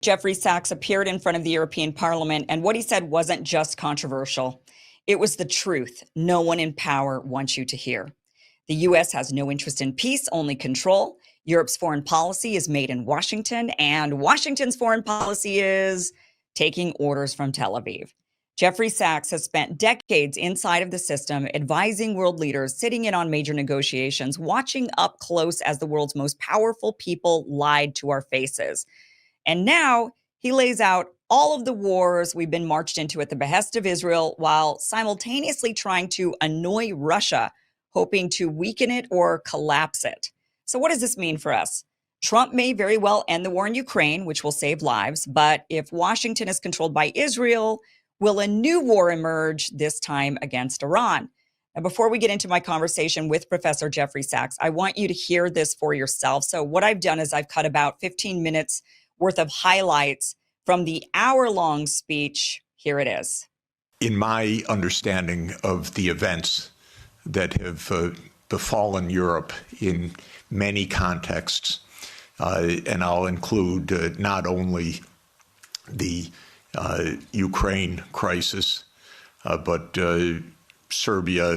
Jeffrey Sachs appeared in front of the European Parliament, and what he said wasn't just controversial. It was the truth no one in power wants you to hear. The U.S. has no interest in peace, only control. Europe's foreign policy is made in Washington, and Washington's foreign policy is taking orders from Tel Aviv. Jeffrey Sachs has spent decades inside of the system, advising world leaders, sitting in on major negotiations, watching up close as the world's most powerful people lied to our faces. And now he lays out all of the wars we've been marched into at the behest of Israel while simultaneously trying to annoy Russia, hoping to weaken it or collapse it. So what does this mean for us? Trump may very well end the war in Ukraine, which will save lives. But if Washington is controlled by Israel, will a new war emerge, this time against Iran? And before we get into my conversation with Professor Jeffrey Sachs, I want you to hear this for yourself. So what I've done is I've cut about 15 minutes worth of highlights from the hour-long speech. Here it is. In my understanding of the events that have befallen Europe in many contexts, and I'll include not only the Ukraine crisis, but Serbia,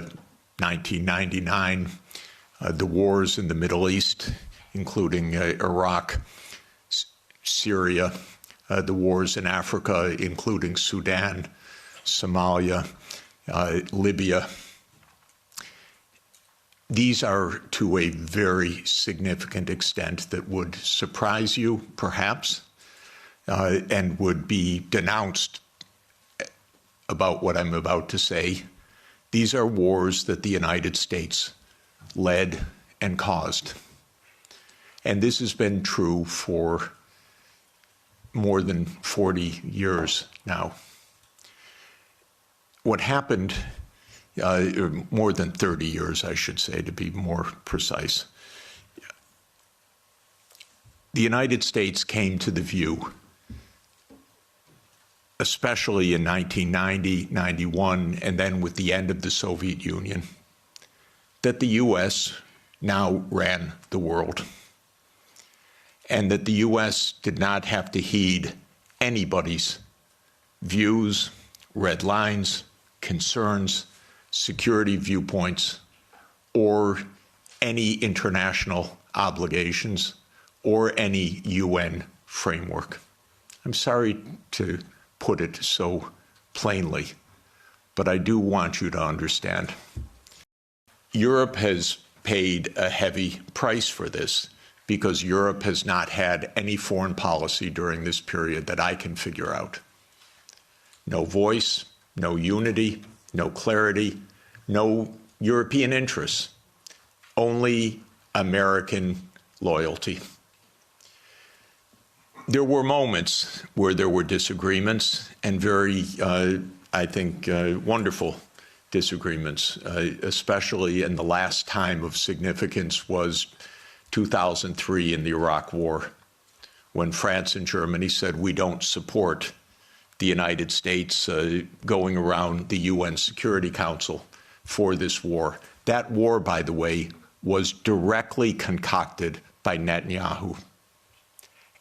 1999, the wars in the Middle East, including Iraq, Syria, the wars in Africa, including Sudan, Somalia, Libya. These are to a very significant extent that would surprise you, perhaps, and would be denounced about what I'm about to say. These are wars that the United States led and caused. And this has been true for more than 40 years now. What happened, more than 30 years, I should say, to be more precise. The United States came to the view, especially in 1990, 91, and then with the end of the Soviet Union, that the U.S. now ran the world, and that the U.S. did not have to heed anybody's views, red lines, concerns, security viewpoints, or any international obligations, or any UN framework. I'm sorry to put it so plainly, but I do want you to understand. Europe has paid a heavy price for this because Europe has not had any foreign policy during this period that I can figure out. No voice, no unity, no clarity, no European interests, only American loyalty. There were moments where there were disagreements, and very, I think, wonderful disagreements, especially in the last time of significance was 2003 in the Iraq War, when France and Germany said, we don't support the United States going around the UN Security Council for this war. That war, by the way, was directly concocted by Netanyahu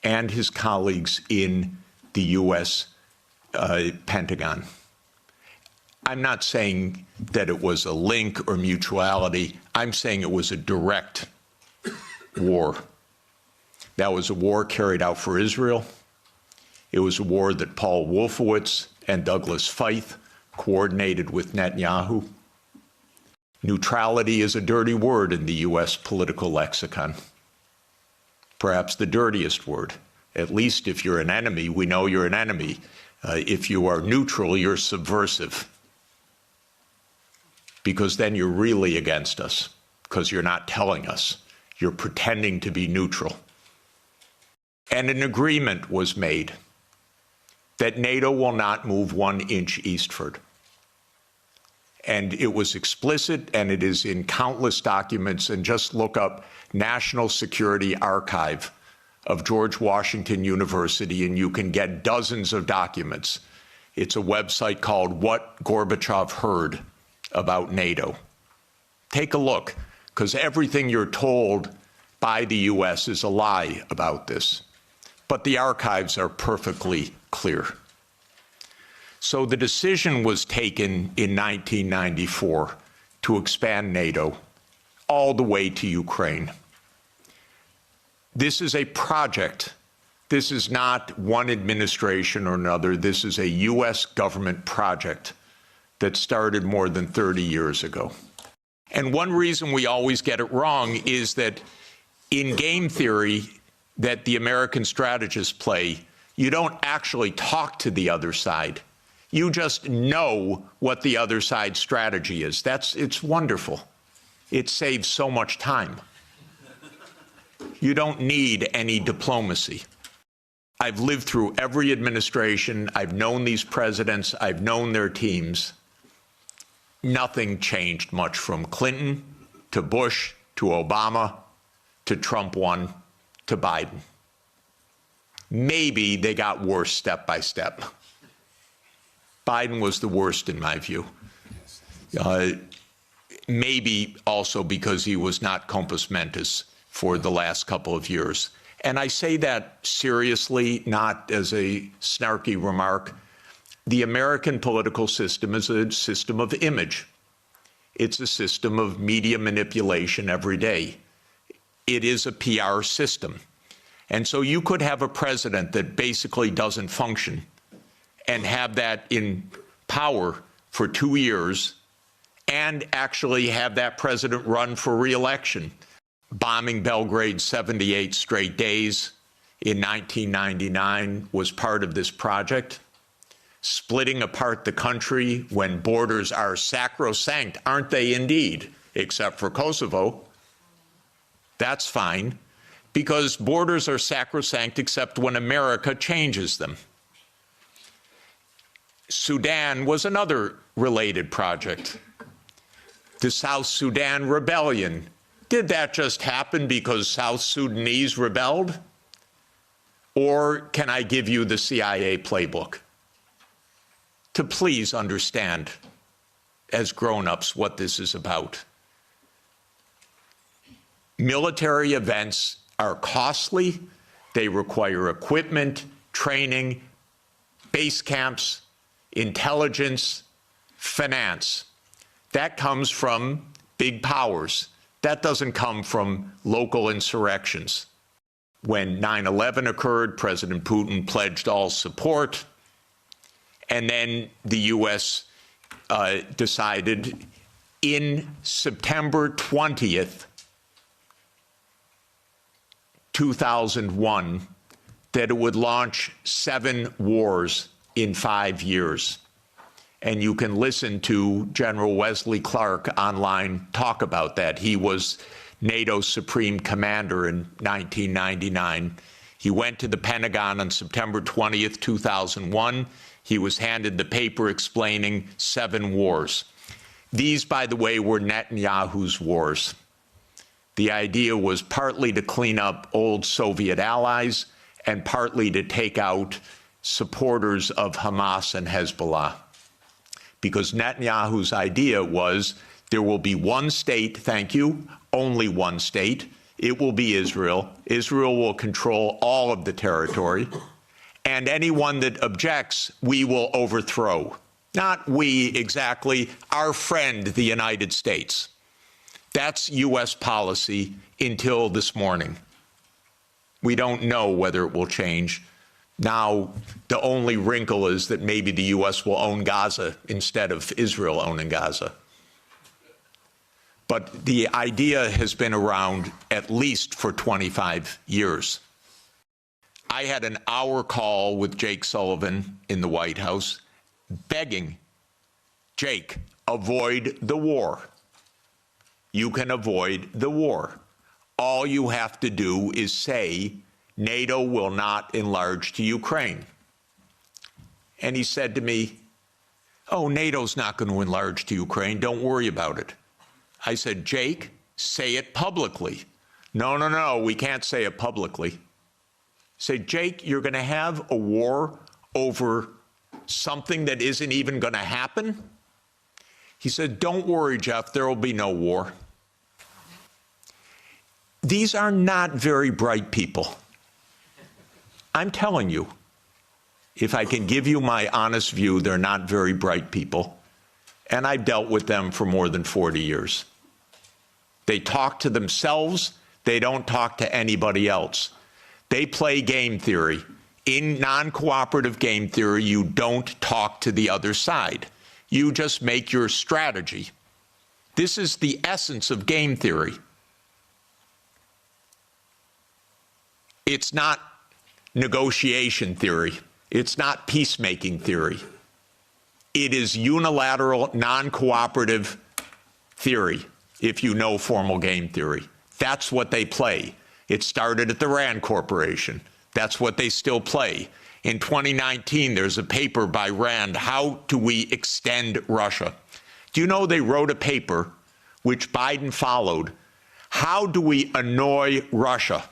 and his colleagues in the U.S. Pentagon. I'm not saying that it was a link or mutuality. I'm saying it was a direct war. That was a war carried out for Israel. It was a war that Paul Wolfowitz and Douglas Feith coordinated with Netanyahu. Neutrality is a dirty word in the U.S. political lexicon. Perhaps the dirtiest word. At least if you're an enemy, we know you're an enemy. If you are neutral, you're subversive. Because then you're really against us, because you're not telling us. You're pretending to be neutral. And an agreement was made that NATO will not move 1 inch eastward. And it was explicit, and it is in countless documents. And just look up National Security Archive of George Washington University, and you can get dozens of documents. It's a website called What Gorbachev Heard About NATO. Take a look, because everything you're told by the U.S. is a lie about this. but the archives are perfectly clear. So the decision was taken in 1994 to expand NATO all the way to Ukraine. This is a project. This is not one administration or another. This is a U.S. government project that started more than 30 years ago. And one reason we always get it wrong is that in game theory that the American strategists play, you don't actually talk to the other side. You just know what the other side's strategy is. It's wonderful. It saves so much time. You don't need any diplomacy. I've lived through every administration. I've known these presidents. I've known their teams. Nothing changed much from Clinton to Bush to Obama to Trump 1 to Biden. Maybe they got worse step by step. Biden was the worst in my view. Maybe also because he was not compos mentis for the last couple of years. And I say that seriously, not as a snarky remark. The American political system is a system of image. It's a system of media manipulation every day. It is a PR system. And so you could have a president that basically doesn't function and have that in power for 2 years and actually have that president run for re-election. Bombing Belgrade 78 straight days in 1999 was part of this project. Splitting apart the country when borders are sacrosanct, aren't they indeed, except for Kosovo? That's fine, because borders are sacrosanct except when America changes them. Sudan was another related project. The South Sudan rebellion. Did that just happen because South Sudanese rebelled? Or can I give you the CIA playbook to please understand, as grown-ups, what this is about? Military events are costly. They require equipment, training, base camps, intelligence, finance. That comes from big powers. That doesn't come from local insurrections. When 9/11 occurred, President Putin pledged all support, and then the U.S. Decided in September 20th, 2001, that it would launch 7 wars in 5 years. And you can listen to General Wesley Clark online talk about that. He was NATO's supreme commander in 1999. He went to the Pentagon on September 20th, 2001. He was handed the paper explaining 7 wars. These, by the way, were Netanyahu's wars. The idea was partly to clean up old Soviet allies and partly to take out supporters of Hamas and Hezbollah. Because Netanyahu's idea was there will be one state, thank you, only one state. It will be Israel. Israel will control all of the territory. And anyone that objects, we will overthrow. Not we exactly, our friend, the United States. That's U.S. policy until this morning. We don't know whether it will change. Now, the only wrinkle is that maybe the U.S. will own Gaza instead of Israel owning Gaza. But the idea has been around at least for 25 years. I had an hour call with Jake Sullivan in the White House begging, Jake, avoid the war. You can avoid the war. All you have to do is say, NATO will not enlarge to Ukraine. And he said to me, oh, NATO's not going to enlarge to Ukraine. Don't worry about it. I said, Jake, say it publicly. No, we can't say it publicly. Say, Jake, you're going to have a war over something that isn't even going to happen? He said, don't worry, Jeff, there will be no war. These are not very bright people. I'm telling you, if I can give you my honest view, they're not very bright people. And I've dealt with them for more than 40 years. They talk to themselves. They don't talk to anybody else. They play game theory. In non-cooperative game theory, you don't talk to the other side. You just make your strategy. This is the essence of game theory. It's not negotiation theory. It's not peacemaking theory. It is unilateral, non-cooperative theory, if you know formal game theory. That's what they play. It started at the Rand Corporation. That's what they still play. In 2019, there's a paper by Rand, How Do We Extend Russia? Do you know they wrote a paper, which Biden followed, How Do We Annoy Russia?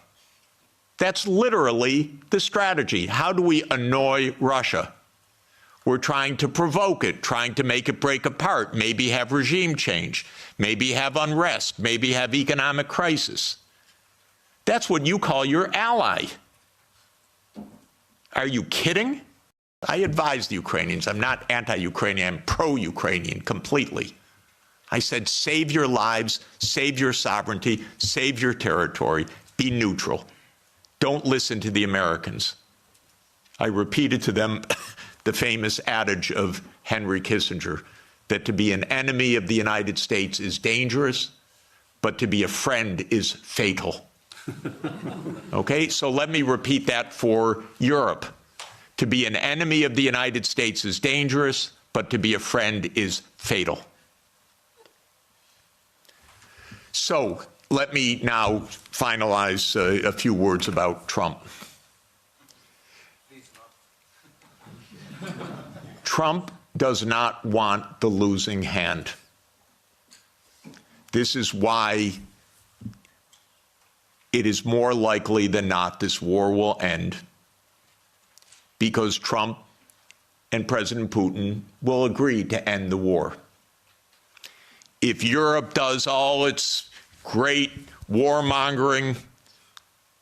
That's literally the strategy. How do we annoy Russia? We're trying to provoke it, trying to make it break apart, maybe have regime change, maybe have unrest, maybe have economic crisis. That's what you call your ally. Are you kidding? I advise the Ukrainians. I'm not anti-Ukrainian, I'm pro-Ukrainian completely. I said, save your lives, save your sovereignty, save your territory, be neutral. Don't listen to the Americans. I repeated to them the famous adage of Henry Kissinger, that to be an enemy of the United States is dangerous, but to be a friend is fatal. Okay, so let me repeat that for Europe. To be an enemy of the United States is dangerous, but to be a friend is fatal. So let me now finalize a few words about Trump. Trump does not want the losing hand. This is why it is more likely than not this war will end, because Trump and President Putin will agree to end the war. If Europe does all its great warmongering,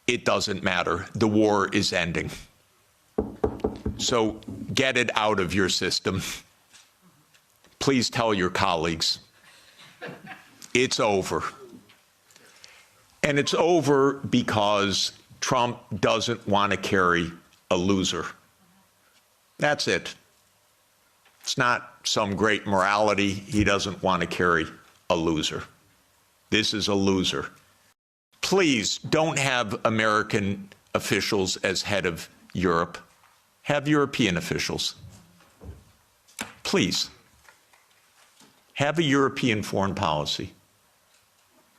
it doesn't matter. The war is ending. So get it out of your system. Please tell your colleagues. It's over. And it's over because Trump doesn't want to carry a loser. That's it. It's not some great morality. He doesn't want to carry a loser. This is a loser. Please don't have American officials as head of Europe. Have European officials. Please. Have a European foreign policy.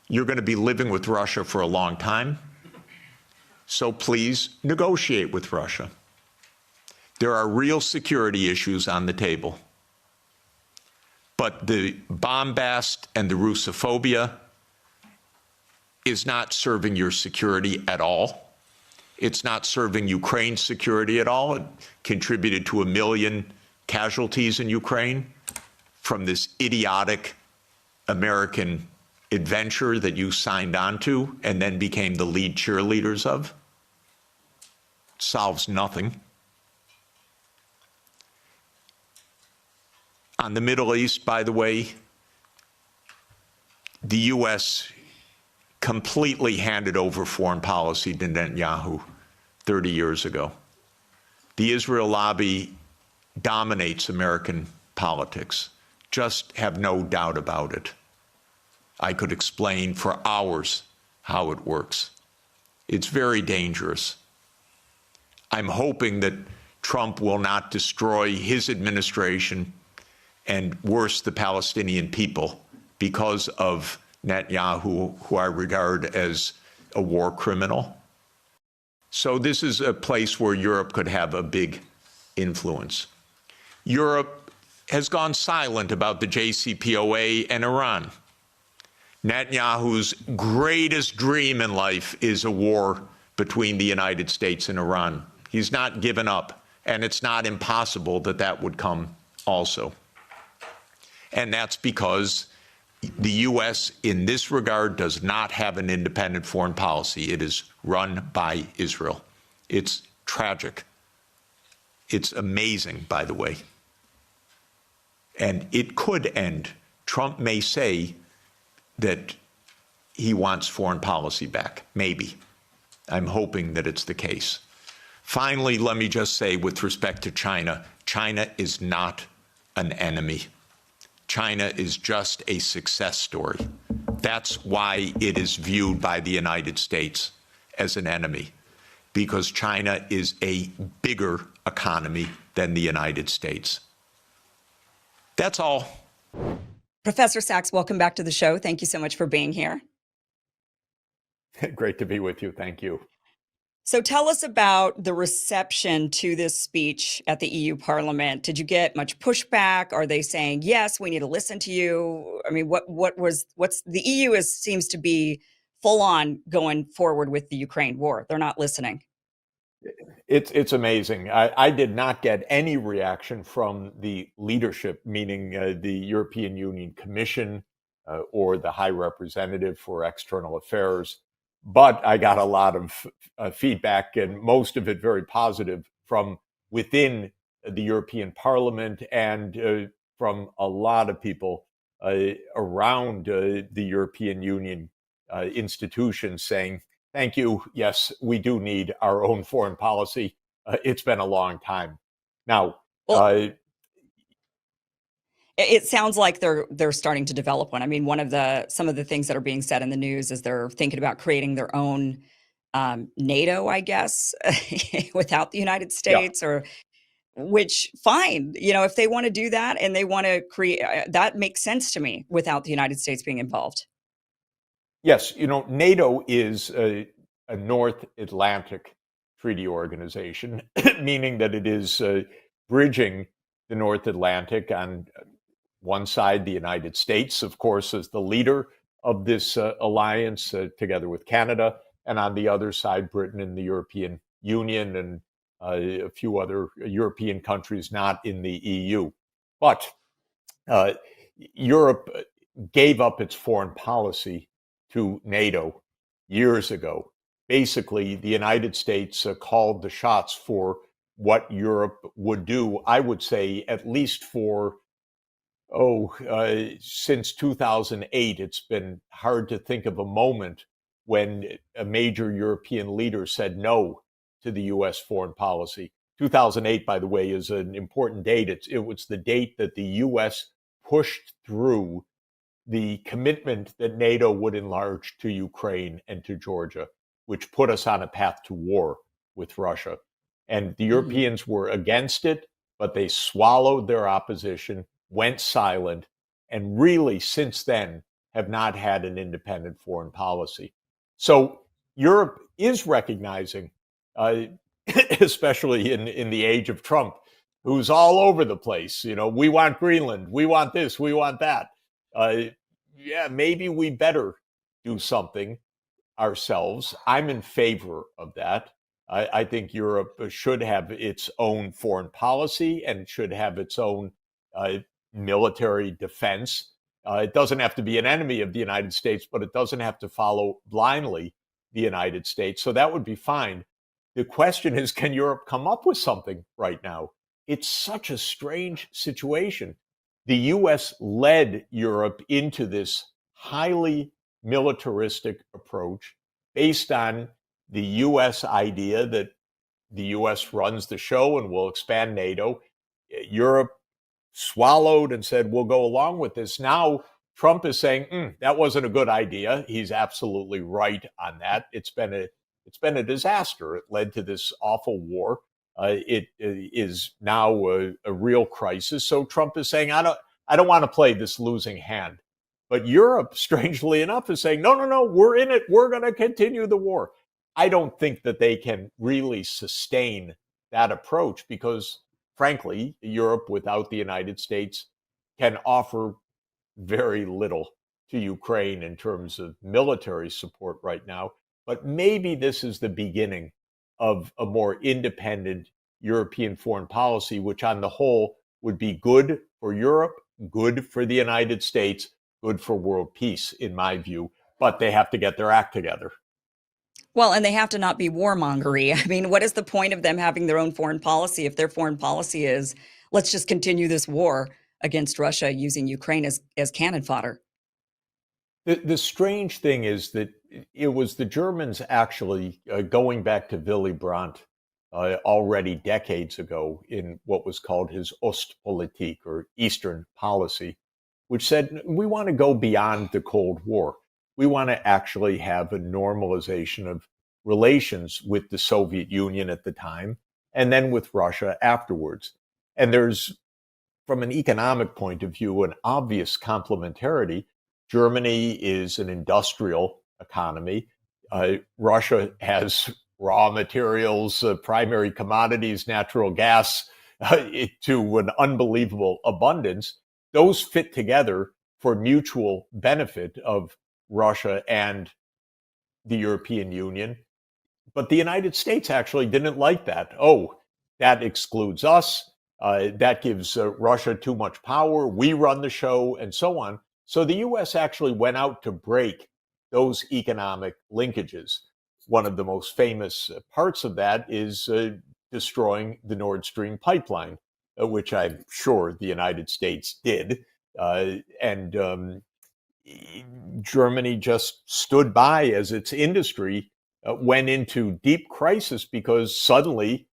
You're going to be living with Russia for a long time, so please negotiate with Russia. There are real security issues on the table. But the bombast and the Russophobia is not serving your security at all. It's not serving Ukraine's security at all. It contributed to 1 million casualties in Ukraine from this idiotic American adventure that you signed on to and then became the lead cheerleaders of. It solves nothing. On the Middle East, by the way, the U.S. completely handed over foreign policy to Netanyahu 30 years ago. The Israel lobby dominates American politics. Just have no doubt about it. I could explain for hours how it works. It's very dangerous. I'm hoping that Trump will not destroy his administration and worse, the Palestinian people, because of Netanyahu, who I regard as a war criminal. So this is a place where Europe could have a big influence. Europe has gone silent about the JCPOA and Iran. Netanyahu's greatest dream in life is a war between the United States and Iran. He's not given up, and it's not impossible that that would come also. And that's because the U.S. in this regard does not have an independent foreign policy. It is run by Israel. It's tragic. It's amazing, by the way. And it could end. Trump may say that he wants foreign policy back. Maybe. I'm hoping that it's the case. Finally, let me just say, with respect to China, China is not an enemy. China is just a success story. That's why it is viewed by the United States as an enemy, because China is a bigger economy than the United States. That's all. Professor Sachs, welcome back to the show. Thank you so much for being here. Great to be with you. Thank you. So tell us about the reception to this speech at the EU Parliament. Did you get much pushback? Are they saying, yes, we need to listen to you? I mean, what's the EU seems to be full on going forward with the Ukraine war. They're not listening. It's amazing. I did not get any reaction from the leadership, meaning the European Union Commission or the High Representative for External Affairs. But I got a lot of feedback, and most of it very positive, from within the European Parliament and from a lot of people around the European Union institutions saying, thank you. Yes, we do need our own foreign policy. It's been a long time. Now, it sounds like they're starting to develop one. I mean, some of the things that are being said in the news is they're thinking about creating their own NATO, I guess, without the United States, or which fine, if they want to do that and they want to create, that makes sense to me without the United States being involved. Yes, NATO is a North Atlantic treaty organization, meaning that it is bridging the North Atlantic. On one side, the United States, of course, is the leader of this alliance, together with Canada, and on the other side, Britain and the European Union and a few other European countries not in the EU. But Europe gave up its foreign policy to NATO years ago. Basically, the United States called the shots for what Europe would do, I would say, at least for, since 2008. It's been hard to think of a moment when a major European leader said no to the U.S. foreign policy. 2008, by the way, is an important date. It was the date that the U.S. pushed through the commitment that NATO would enlarge to Ukraine and to Georgia, which put us on a path to war with Russia. And the Europeans were against it, but they swallowed their opposition, went silent, and really since then have not had an independent foreign policy. So Europe is recognizing, especially in the age of Trump, who's all over the place. We want Greenland, we want this, we want that. Maybe we better do something ourselves. I'm in favor of that. I think Europe should have its own foreign policy and should have its own military defense. It doesn't have to be an enemy of the United States, but it doesn't have to follow blindly the United States. So that would be fine. The question is, can Europe come up with something right now? It's such a strange situation. The U.S. led Europe into this highly militaristic approach based on the U.S. idea that the U.S. runs the show and will expand NATO. Europe swallowed and said, we'll go along with this. Now, Trump is saying, that wasn't a good idea. He's absolutely right on that. It's been a disaster. It led to this awful war. It is now a real crisis. So Trump is saying, I don't want to play this losing hand. But Europe, strangely enough, is saying, no, we're in it. We're going to continue the war. I don't think that they can really sustain that approach because, frankly, Europe without the United States can offer very little to Ukraine in terms of military support right now. But maybe this is the beginning of a more independent European foreign policy, which on the whole would be good for Europe, good for the United States, good for world peace, in my view. But they have to get their act together. Well, and they have to not be warmongery. I mean, what is the point of them having their own foreign policy if their foreign policy is let's just continue this war against Russia using Ukraine as cannon fodder? The strange thing is that it was the Germans actually, going back to Willy Brandt, already decades ago, in what was called his Ostpolitik, or Eastern policy, which said we want to go beyond the Cold War. We want to actually have a normalization of relations with the Soviet Union at the time, and then with Russia afterwards. And there's, from an economic point of view, an obvious complementarity. Germany is an industrial economy. Russia has raw materials, primary commodities, natural gas, to an unbelievable abundance. Those fit together for mutual benefit of Russia and the European Union. But the United States actually didn't like that. Oh, that excludes us. That gives Russia too much power. We run the show, and so on. So the U.S. actually went out to break those economic linkages. One of the most famous parts of that is destroying the Nord Stream pipeline, which I'm sure the United States did. And Germany just stood by as its industry went into deep crisis, because suddenly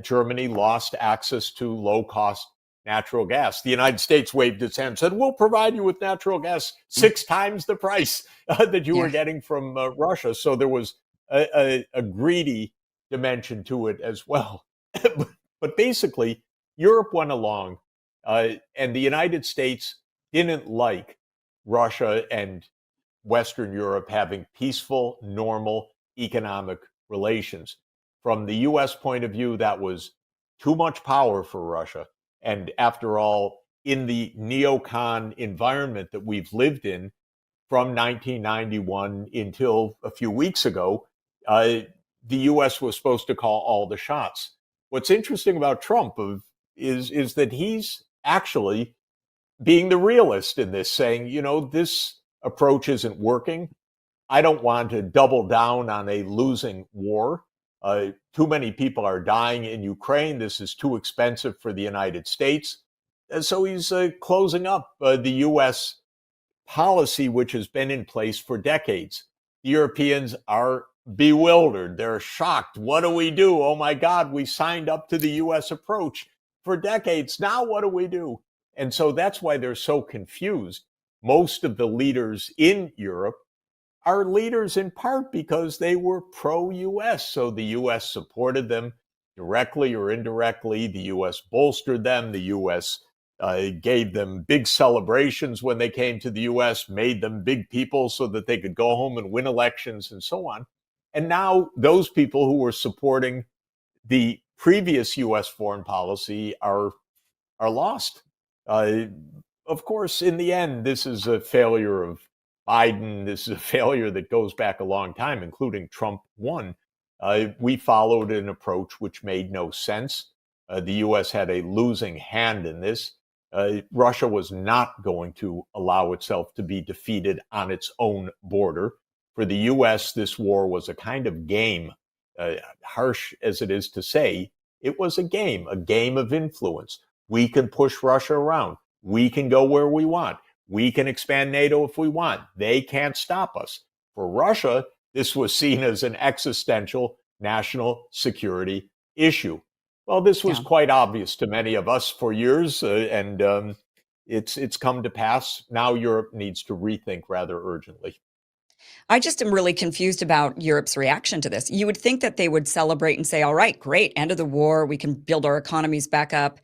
Germany lost access to low cost natural gas. The United States waved its hand and said, we'll provide you with natural gas 6 times the price that you were Yeah. getting from Russia. So there was a greedy dimension to it as well. But basically, Europe went along, and the United States didn't like Russia and Western Europe having peaceful, normal economic relations. From the US point of view, that was too much power for Russia. And after all, in the neocon environment that we've lived in from 1991 until a few weeks ago, the US was supposed to call all the shots. What's interesting about Trump is that he's actually being the realist in this, saying, this approach isn't working. I don't want to double down on a losing war. Too many people are dying in Ukraine. This is too expensive for the United States. And so he's closing up the U.S. policy, which has been in place for decades. The Europeans are bewildered. They're shocked. What do we do? Oh my God, we signed up to the US approach for decades. Now what do we do? And so that's why they're so confused. Most of the leaders in Europe are leaders in part because they were pro-US. So the US supported them directly or indirectly. The US bolstered them. The US gave them big celebrations when they came to the US, made them big people so that they could go home and win elections and so on. And now those people who were supporting the previous US foreign policy are lost. Uh, of course, in the end, this is a failure of Biden. This is a failure that goes back a long time, including Trump 1. We followed an approach which made no sense. The U.S. had a losing hand in this. Russia was not going to allow itself to be defeated on its own border. For the U.S., this war was a kind of game. Harsh as it is to say, it was a game of influence. We can push Russia around. We can go where we want. We can expand NATO if we want. They can't stop us. For Russia, this was seen as an existential national security issue. Well, this was Yeah. quite obvious to many of us for years, and it's come to pass. Now Europe needs to rethink rather urgently. I just am really confused about Europe's reaction to this. You would think that they would celebrate and say, all right, great, end of the war. We can build our economies back up.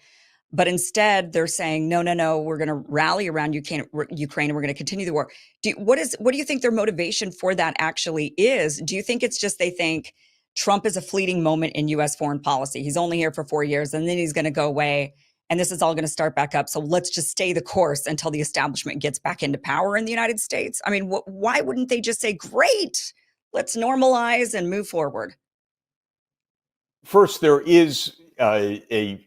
But instead, they're saying, no, no, no, we're going to rally around Ukraine and we're going to continue the war. What do you think their motivation for that actually is? Do you think it's just they think Trump is a fleeting moment in U.S. foreign policy? He's only here for 4 years and then he's going to go away and this is all going to start back up. So let's just stay the course until the establishment gets back into power in the United States. I mean, why wouldn't they just say, great, let's normalize and move forward? First, there is a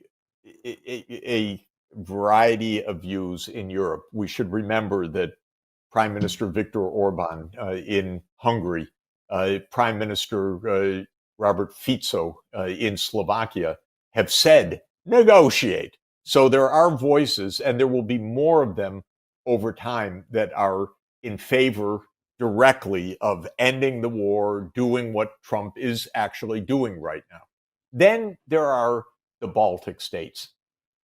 variety of views in Europe. We should remember that Prime Minister Viktor Orban in Hungary Prime Minister Robert Fico in Slovakia, have said, negotiate. So there are voices, and there will be more of them over time, that are in favor directly of ending the war, doing what Trump is actually doing right now. Then there are the Baltic states.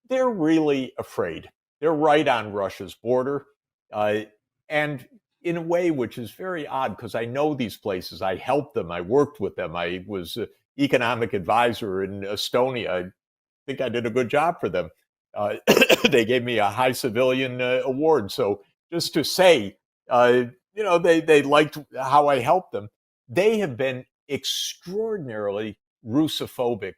They're really afraid. They're right on Russia's border. And in a way which is very odd, because I know these places. I helped them. I worked with them. I was an economic advisor in Estonia. I think I did a good job for them. They gave me a high civilian award. So just to say, they liked how I helped them. They have been extraordinarily Russophobic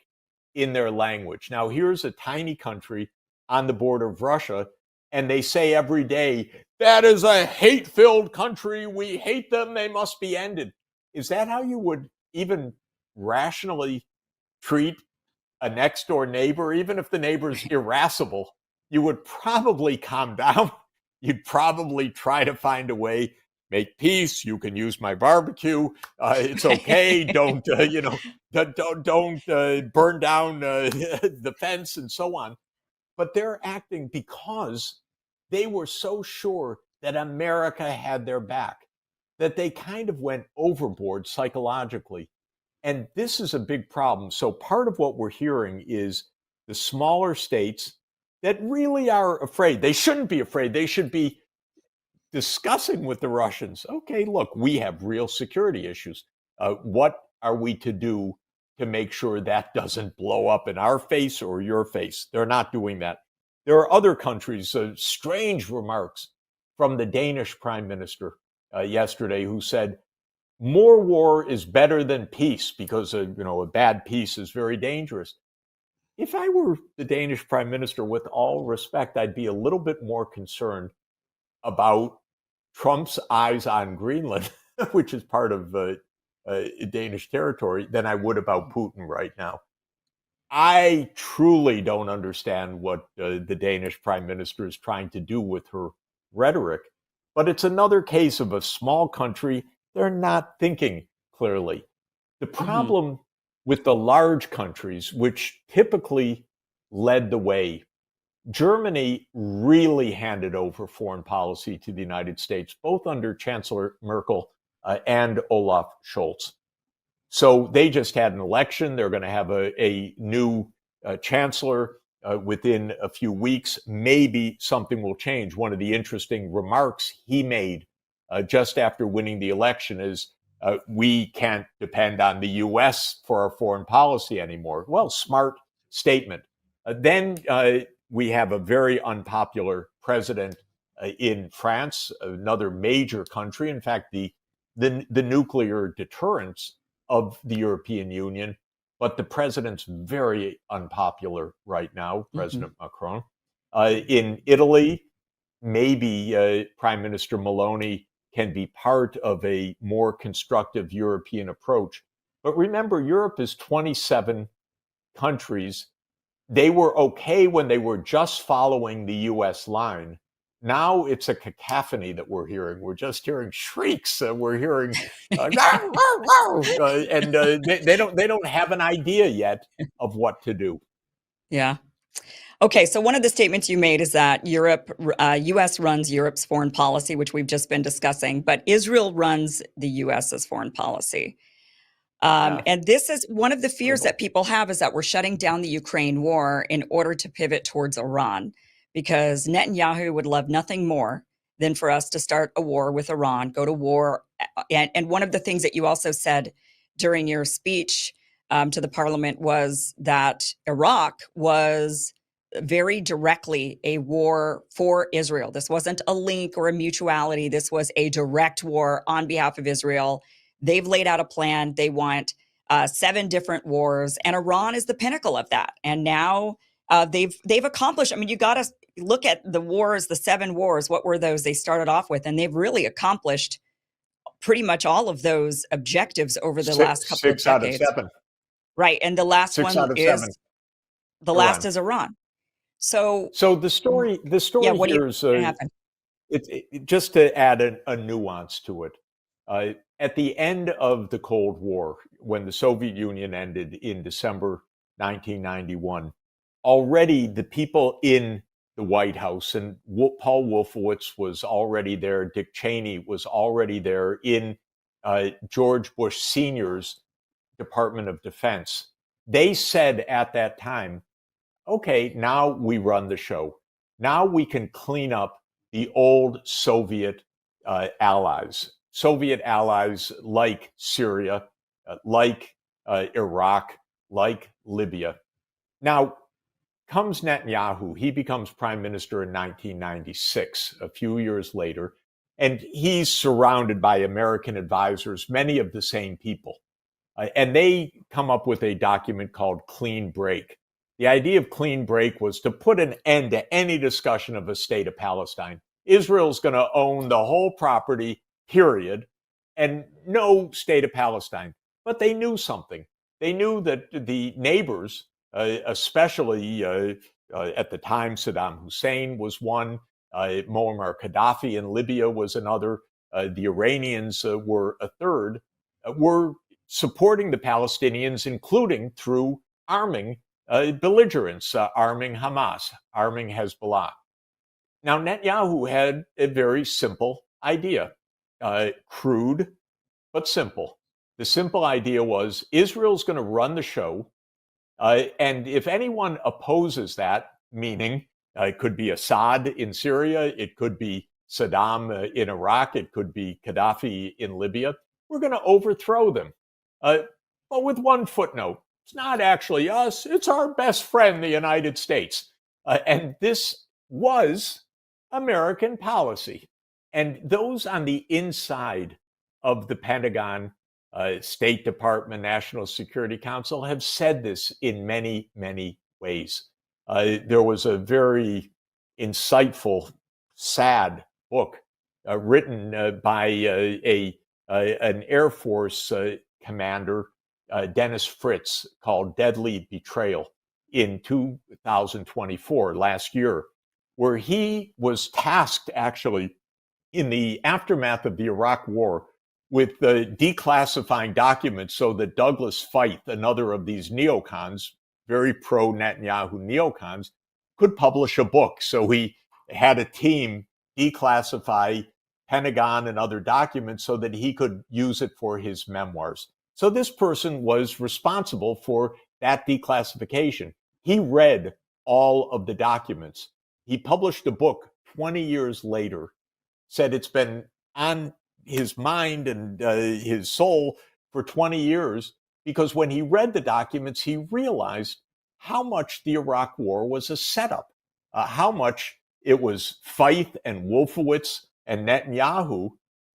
in their language. Now, here's a tiny country on the border of Russia, and they say every day, that is a hate-filled country. We hate them. They must be ended. Is that how you would even rationally treat a next door neighbor? Even if the neighbor's irascible, you would probably calm down. You'd probably try to find a way, make peace. You can use my barbecue. It's okay. Don't burn down the fence and so on. But they're acting because they were so sure that America had their back that they kind of went overboard psychologically. And this is a big problem. So part of what we're hearing is the smaller states that really are afraid. They shouldn't be afraid. They should be discussing with the Russians, okay, look, we have real security issues. What are we to do to make sure that doesn't blow up in our face or your face? They're not doing that. There are other countries, strange remarks from the Danish prime minister yesterday, who said, more war is better than peace because a bad peace is very dangerous. If I were the Danish prime minister, with all respect, I'd be a little bit more concerned about Trump's eyes on Greenland, which is part of Danish territory, than I would about Putin right now. I truly don't understand what the Danish prime minister is trying to do with her rhetoric, but it's another case of a small country. They're not thinking clearly. The problem with the large countries, which typically led the way, Germany really handed over foreign policy to the United States, both under Chancellor Merkel and Olaf Scholz. So they just had an election. They're going to have a new chancellor within a few weeks. Maybe something will change. One of the interesting remarks he made just after winning the election is, we can't depend on the U.S. for our foreign policy anymore. Well, smart statement. Then we have a very unpopular president in France, another major country. In fact, the nuclear deterrence of the European Union, but the president's very unpopular right now, President Macron. In Italy, maybe Prime Minister Meloni can be part of a more constructive European approach. But remember, Europe is 27 countries. They were okay when they were just following the US line. Now it's a cacophony that we're hearing. We're just hearing shrieks. We're hearing, and they don't have an idea yet of what to do. Yeah. Okay, so one of the statements you made is that U.S. runs Europe's foreign policy, which we've just been discussing, but Israel runs the U.S.'s foreign policy. And this is one of the fears that people have, is that we're shutting down the Ukraine war in order to pivot towards Iran, because Netanyahu would love nothing more than for us to start a war with Iran, go to war. And one of the things that you also said during your speech to the parliament was that Iraq was very directly a war for Israel. This wasn't a link or a mutuality. This was a direct war on behalf of Israel. They've laid out a plan. They want 7 different wars, and Iran is the pinnacle of that. And now they've accomplished. I mean, you got to look at the wars, the 7 wars. What were those they started off with? And they've really accomplished pretty much all of those objectives over the last couple of decades. 6 out of 7. Right, and the last 6 one out of is 7. the last is Iran. So the story what here is happen? just to add a nuance to it. At the end of the Cold War, when the Soviet Union ended in December 1991, already the people in the White House, and Paul Wolfowitz was already there, Dick Cheney was already there in George Bush Sr.'s Department of Defense. They said at that time, okay, now we run the show. Now we can clean up the old Soviet allies. Soviet allies like Syria, like Iraq, like Libya. Now comes Netanyahu. He becomes prime minister in 1996, a few years later, and he's surrounded by American advisors, many of the same people. And they come up with a document called Clean Break. The idea of Clean Break was to put an end to any discussion of a state of Palestine. Israel's going to own the whole property, period, and no state of Palestine. But they knew something. They knew that the neighbors, especially at the time, Saddam Hussein was one, Muammar Gaddafi in Libya was another, the Iranians were a third, were supporting the Palestinians, including through arming belligerents, arming Hamas, arming Hezbollah. Now, Netanyahu had a very simple idea, crude, but simple. The simple idea was Israel's going to run the show. And if anyone opposes that, meaning it could be Assad in Syria, it could be Saddam in Iraq, it could be Gaddafi in Libya, we're going to overthrow them. But with one footnote, it's not actually us, it's our best friend, the United States. And this was American policy. And those on the inside of the Pentagon, State Department, National Security Council have said this in many, many ways. There was a very insightful, sad book written by an Air Force commander, Dennis Fritz, called Deadly Betrayal in 2024, last year, where he was tasked actually in the aftermath of the Iraq War with declassifying documents so that Douglas Feith, another of these neocons, very pro-Netanyahu neocons, could publish a book. So he had a team declassify Pentagon and other documents so that he could use it for his memoirs. So this person was responsible for that declassification. He read all of the documents. He published a book 20 years later, said it's been on his mind and his soul for 20 years, because when he read the documents, he realized how much the Iraq War was a setup, how much it was Feith and Wolfowitz and Netanyahu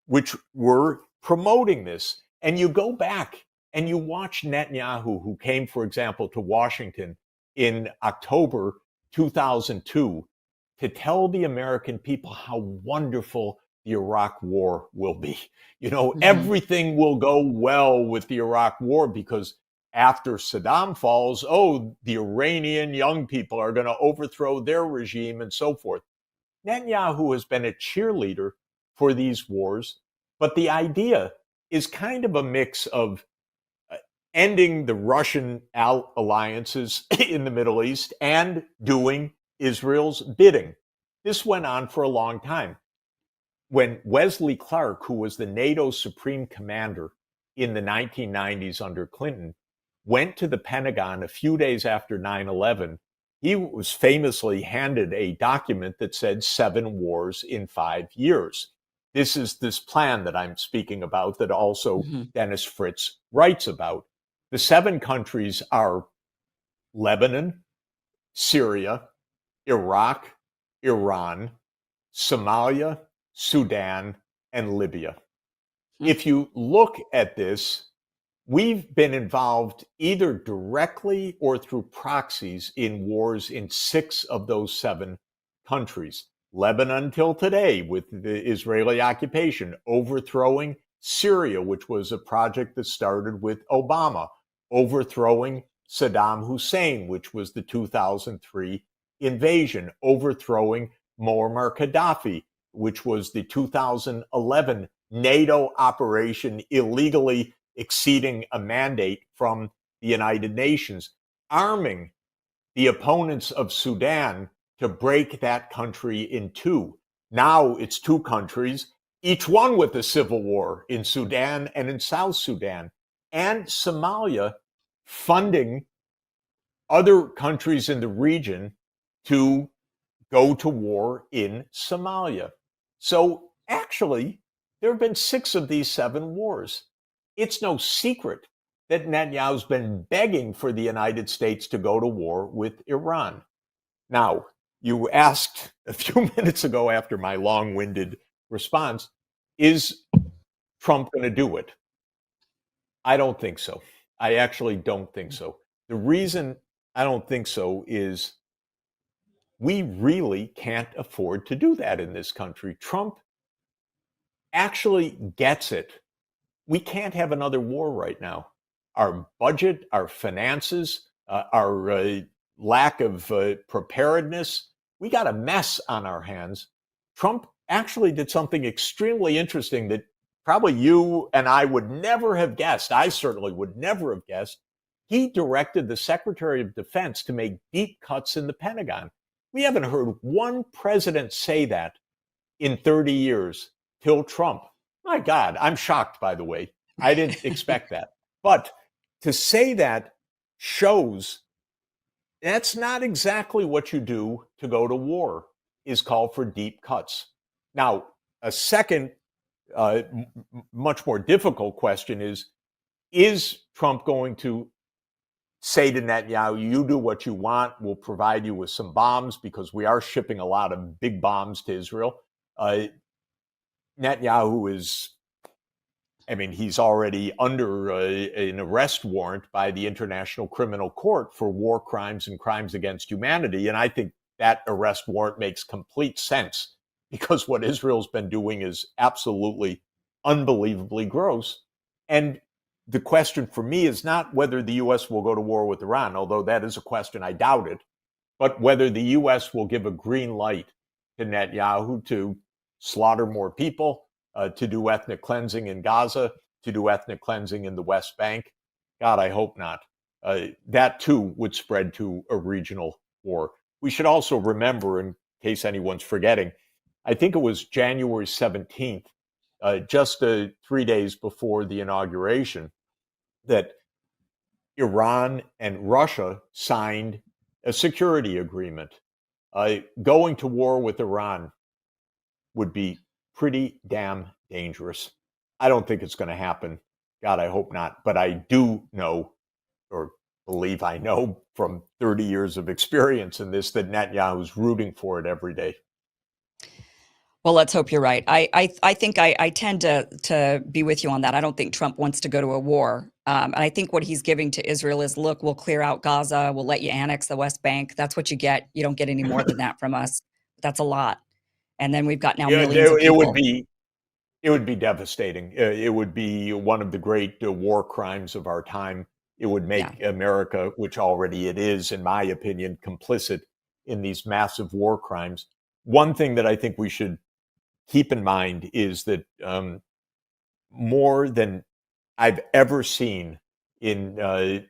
which were promoting this. And you go back and you watch Netanyahu, who came, for example, to Washington in October 2002 to tell the American people how wonderful the Iraq War will be. You know, everything will go well with the Iraq War because after Saddam falls, the Iranian young people are going to overthrow their regime and so forth. Netanyahu has been a cheerleader for these wars, but the idea is kind of a mix of ending the Russian alliances in the Middle East and doing Israel's bidding. This went on for a long time. When Wesley Clark, who was the NATO Supreme Commander in the 1990s under Clinton, went to the Pentagon a few days after 9/11, he was famously handed a document that said 7 wars in 5 years. This is this plan that I'm speaking about that also Dennis Fritz writes about. The 7 countries are Lebanon, Syria, Iraq, Iran, Somalia, Sudan, and Libya. If you look at this, we've been involved either directly or through proxies in wars in 6 of those 7 countries. Lebanon till today with the Israeli occupation, overthrowing Syria, which was a project that started with Obama, overthrowing Saddam Hussein, which was the 2003 invasion, overthrowing Muammar Gaddafi, which was the 2011 NATO operation illegally exceeding a mandate from the United Nations, arming the opponents of Sudan to break that country in two. Now it's two countries, each one with a civil war in Sudan and in South Sudan, and Somalia funding other countries in the region to go to war in Somalia. So actually, there have been 6 of these 7 wars. It's no secret that Netanyahu's been begging for the United States to go to war with Iran. Now, you asked a few minutes ago after my long-winded response, is Trump going to do it? I don't think so. I actually don't think so. The reason I don't think so is we really can't afford to do that in this country. Trump actually gets it. We can't have another war right now. Our budget, our finances, our lack of preparedness, we got a mess on our hands. Trump actually did something extremely interesting that probably you and I would never have guessed. I certainly would never have guessed. He directed the Secretary of Defense to make deep cuts in the Pentagon. We haven't heard one president say that in 30 years till Trump. My God, I'm shocked, by the way. I didn't expect that. But to say that shows that's not exactly what you do to go to war, is call for deep cuts. Now, a second, much more difficult question is Trump going to say to Netanyahu, you do what you want, we'll provide you with some bombs, because we are shipping a lot of big bombs to Israel. Netanyahu is, he's already under an arrest warrant by the International Criminal Court for war crimes and crimes against humanity. And I think that arrest warrant makes complete sense, because what Israel's been doing is absolutely unbelievably gross. And the question for me is not whether the U.S. will go to war with Iran, although that is a question I doubted, but whether the U.S. will give a green light to Netanyahu to slaughter more people, to do ethnic cleansing in Gaza, to do ethnic cleansing in the West Bank. God, I hope not. That too would spread to a regional war. We should also remember, in case anyone's forgetting, I think it was January 17th, just 3 days before the inauguration, that Iran and Russia signed a security agreement. Going to war with Iran would be pretty damn dangerous. I don't think it's going to happen. God, I hope not. But I do know, or believe I know from 30 years of experience in this, that Netanyahu is rooting for it every day. Well, let's hope you're right. I think I tend to be with you on that. I don't think Trump wants to go to a war. And I think what he's giving to Israel is, look, we'll clear out Gaza. We'll let you annex the West Bank. That's what you get. You don't get any more than that from us. That's a lot. And then we've got now millions of people. It would be devastating. It would be one of the great war crimes of our time. It would make America, which already it is, in my opinion, complicit in these massive war crimes. One thing that I think we should keep in mind is that more than I've ever seen in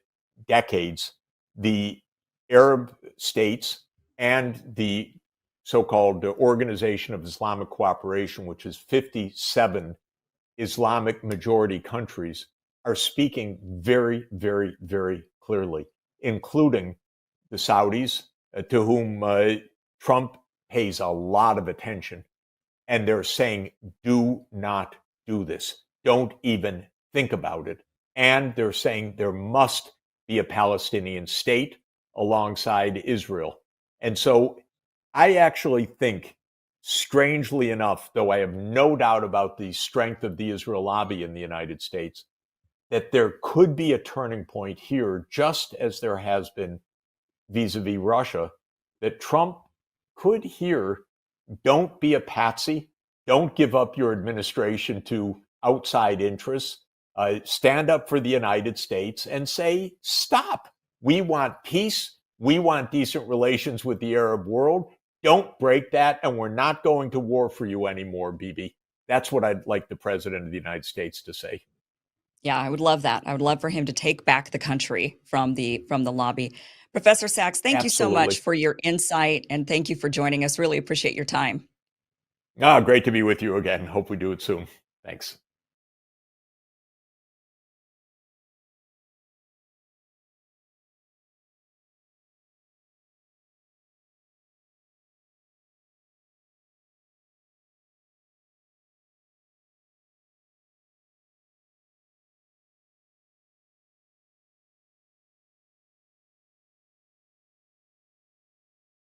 decades, the Arab states and the so-called Organization of Islamic Cooperation, which is 57 Islamic majority countries, are speaking very, very, very clearly, including the Saudis, to whom Trump pays a lot of attention. And they're saying, do not do this. Don't even think about it. And they're saying there must be a Palestinian state alongside Israel. And so I actually think, strangely enough, though I have no doubt about the strength of the Israel lobby in the United States, that there could be a turning point here, just as there has been vis-a-vis Russia, that Trump could hear, don't be a patsy, don't give up your administration to outside interests, stand up for the United States and say, stop. We want peace. We want decent relations with the Arab world. Don't break that, and we're not going to war for you anymore, Bibi. That's what I'd like the President of the United States to say. Yeah, I would love that. I would love for him to take back the country from the lobby. Professor Sachs, thank you so Absolutely. much for your insight, and thank you for joining us. Really appreciate your time. Great to be with you again. Hope we do it soon. Thanks.